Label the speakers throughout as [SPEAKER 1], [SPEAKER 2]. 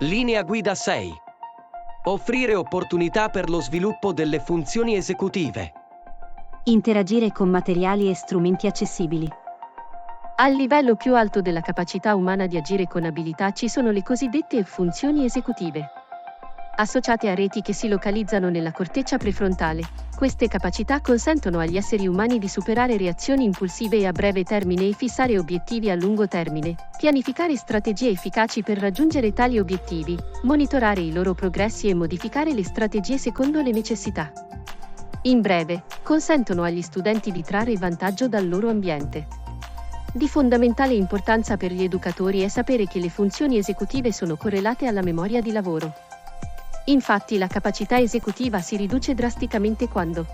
[SPEAKER 1] Linea guida 6. Offrire opportunità per lo sviluppo delle funzioni esecutive.
[SPEAKER 2] Interagire con materiali e strumenti accessibili.
[SPEAKER 3] Al livello più alto della capacità umana di agire con abilità ci sono le cosiddette funzioni esecutive. Associate a reti che si localizzano nella corteccia prefrontale, queste capacità consentono agli esseri umani di superare reazioni impulsive a breve termine e fissare obiettivi a lungo termine, pianificare strategie efficaci per raggiungere tali obiettivi, monitorare i loro progressi e modificare le strategie secondo le necessità. In breve, consentono agli studenti di trarre vantaggio dal loro ambiente. Di fondamentale importanza per gli educatori è sapere che le funzioni esecutive sono correlate alla memoria di lavoro. Infatti la capacità esecutiva si riduce drasticamente quando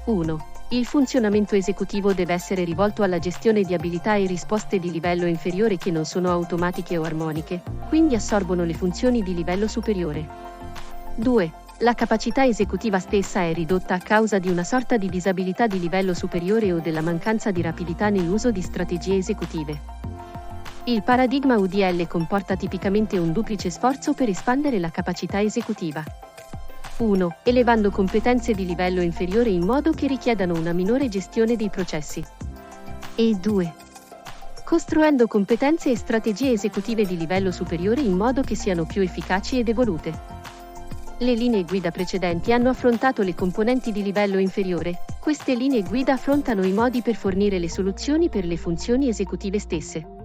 [SPEAKER 3] 1. Il funzionamento esecutivo deve essere rivolto alla gestione di abilità e risposte di livello inferiore che non sono automatiche o armoniche, quindi assorbono le funzioni di livello superiore. 2. La capacità esecutiva stessa è ridotta a causa di una sorta di disabilità di livello superiore o della mancanza di rapidità nell'uso di strategie esecutive. Il paradigma UDL comporta tipicamente un duplice sforzo per espandere la capacità esecutiva. 1. Elevando competenze di livello inferiore in modo che richiedano una minore gestione dei processi. E 2. Costruendo competenze e strategie esecutive di livello superiore in modo che siano più efficaci ed evolute. Le linee guida precedenti hanno affrontato le componenti di livello inferiore, queste linee guida affrontano i modi per fornire le soluzioni per le funzioni esecutive stesse.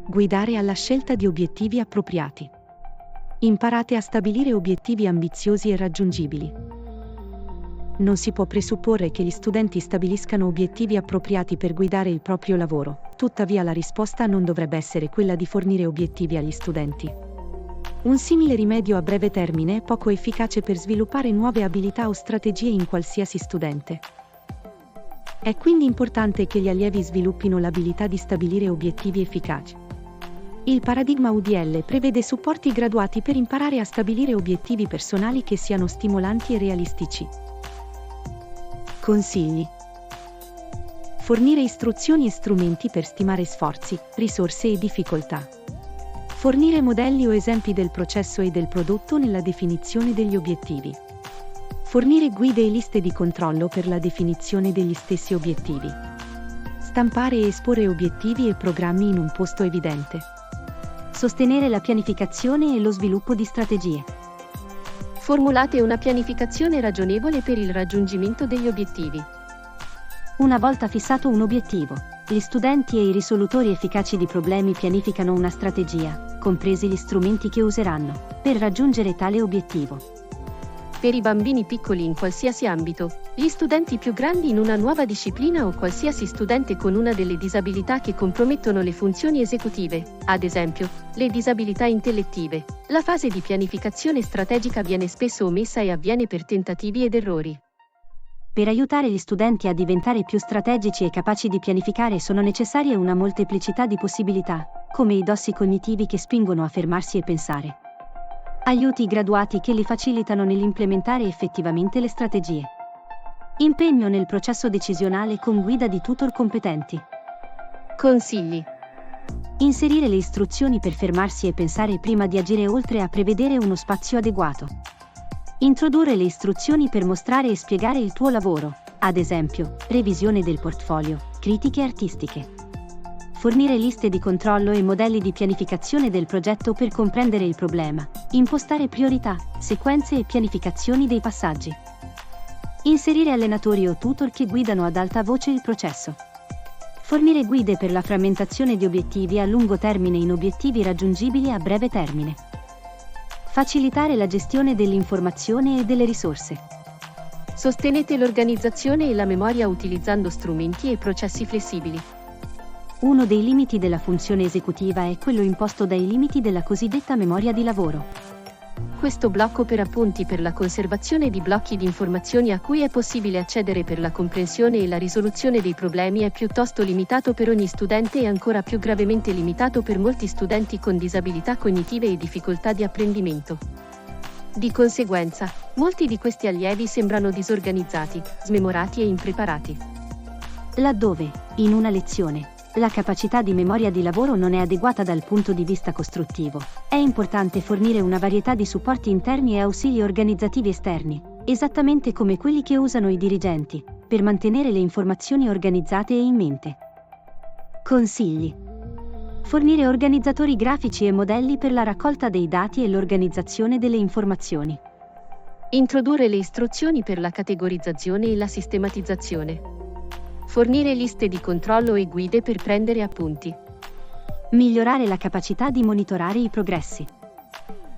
[SPEAKER 2] Guidare alla scelta di obiettivi appropriati. Imparate a stabilire obiettivi ambiziosi e raggiungibili. Non si può presupporre che gli studenti stabiliscano obiettivi appropriati per guidare il proprio lavoro, tuttavia la risposta non dovrebbe essere quella di fornire obiettivi agli studenti. Un simile rimedio a breve termine è poco efficace per sviluppare nuove abilità o strategie in qualsiasi studente. È quindi importante che gli allievi sviluppino l'abilità di stabilire obiettivi efficaci. Il paradigma UDL prevede supporti graduati per imparare a stabilire obiettivi personali che siano stimolanti e realistici. Consigli. Fornire istruzioni e strumenti per stimare sforzi, risorse e difficoltà. Fornire modelli o esempi del processo e del prodotto nella definizione degli obiettivi. Fornire guide e liste di controllo per la definizione degli stessi obiettivi. Stampare e esporre obiettivi e programmi in un posto evidente. Sostenere la pianificazione e lo sviluppo di strategie.
[SPEAKER 3] Formulate una pianificazione ragionevole per il raggiungimento degli obiettivi.
[SPEAKER 2] Una volta fissato un obiettivo, gli studenti e i risolutori efficaci di problemi pianificano una strategia, compresi gli strumenti che useranno, per raggiungere tale obiettivo.
[SPEAKER 3] Per i bambini piccoli in qualsiasi ambito, gli studenti più grandi in una nuova disciplina o qualsiasi studente con una delle disabilità che compromettono le funzioni esecutive, ad esempio, le disabilità intellettive, la fase di pianificazione strategica viene spesso omessa e avviene per tentativi ed errori.
[SPEAKER 2] Per aiutare gli studenti a diventare più strategici e capaci di pianificare sono necessarie una molteplicità di possibilità, come i dossi cognitivi che spingono a fermarsi e pensare. Aiuti graduati che li facilitano nell'implementare effettivamente le strategie. Impegno nel processo decisionale con guida di tutor competenti.
[SPEAKER 3] Consigli.
[SPEAKER 2] Inserire le istruzioni per fermarsi e pensare prima di agire oltre a prevedere uno spazio adeguato. Introdurre le istruzioni per mostrare e spiegare il tuo lavoro, ad esempio, revisione del portfolio, critiche artistiche. Fornire liste di controllo e modelli di pianificazione del progetto per comprendere il problema, impostare priorità, sequenze e pianificazioni dei passaggi. Inserire allenatori o tutor che guidano ad alta voce il processo. Fornire guide per la frammentazione di obiettivi a lungo termine in obiettivi raggiungibili a breve termine. Facilitare la gestione dell'informazione e delle risorse.
[SPEAKER 3] Sostenete l'organizzazione e la memoria utilizzando strumenti e processi flessibili.
[SPEAKER 2] Uno dei limiti della funzione esecutiva è quello imposto dai limiti della cosiddetta memoria di lavoro.
[SPEAKER 3] Questo blocco per appunti per la conservazione di blocchi di informazioni a cui è possibile accedere per la comprensione e la risoluzione dei problemi è piuttosto limitato per ogni studente e ancora più gravemente limitato per molti studenti con disabilità cognitive e difficoltà di apprendimento. Di conseguenza, molti di questi allievi sembrano disorganizzati, smemorati e impreparati.
[SPEAKER 2] Laddove, in una lezione, La capacità di memoria di lavoro non è adeguata dal punto di vista costruttivo. È importante fornire una varietà di supporti interni e ausili organizzativi esterni, esattamente come quelli che usano i dirigenti, per mantenere le informazioni organizzate e in mente. Consigli. Fornire organizzatori grafici e modelli per la raccolta dei dati e l'organizzazione delle informazioni.
[SPEAKER 3] Introdurre le istruzioni per la categorizzazione e la sistematizzazione. Fornire liste di controllo e guide per prendere appunti.
[SPEAKER 2] Migliorare la capacità di monitorare i progressi.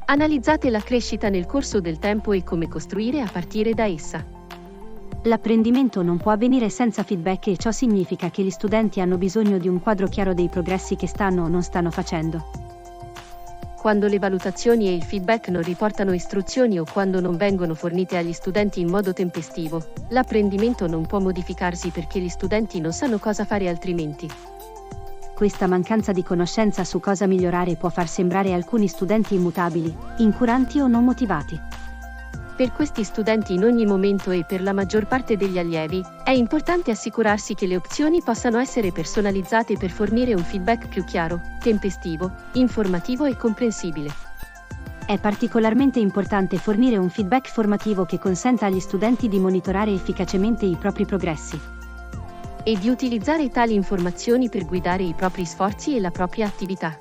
[SPEAKER 3] Analizzate la crescita nel corso del tempo e come costruire a partire da essa.
[SPEAKER 2] L'apprendimento non può avvenire senza feedback e ciò significa che gli studenti hanno bisogno di un quadro chiaro dei progressi che stanno o non stanno facendo.
[SPEAKER 3] Quando le valutazioni e il feedback non riportano istruzioni o quando non vengono fornite agli studenti in modo tempestivo, l'apprendimento non può modificarsi perché gli studenti non sanno cosa fare altrimenti.
[SPEAKER 2] Questa mancanza di conoscenza su cosa migliorare può far sembrare alcuni studenti immutabili, incuranti o non motivati.
[SPEAKER 3] Per questi studenti in ogni momento e per la maggior parte degli allievi, è importante assicurarsi che le opzioni possano essere personalizzate per fornire un feedback più chiaro, tempestivo, informativo e comprensibile.
[SPEAKER 2] È particolarmente importante fornire un feedback formativo che consenta agli studenti di monitorare efficacemente i propri progressi.
[SPEAKER 3] E di utilizzare tali informazioni per guidare i propri sforzi e la propria attività.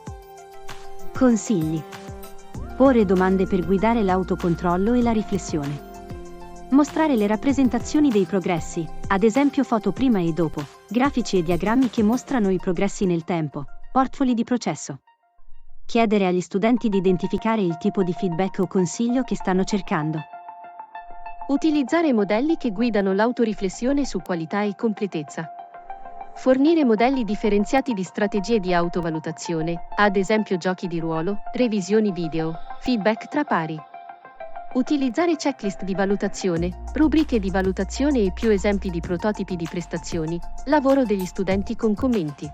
[SPEAKER 2] Consigli. Porre domande per guidare l'autocontrollo e la riflessione. Mostrare le rappresentazioni dei progressi, ad esempio foto prima e dopo, grafici e diagrammi che mostrano i progressi nel tempo, portfolio di processo. Chiedere agli studenti di identificare il tipo di feedback o consiglio che stanno cercando.
[SPEAKER 3] Utilizzare modelli che guidano l'autoriflessione su qualità e completezza. Fornire modelli differenziati di strategie di autovalutazione, ad esempio giochi di ruolo, revisioni video, feedback tra pari. Utilizzare checklist di valutazione, rubriche di valutazione e più esempi di prototipi di prestazioni, lavoro degli studenti con commenti.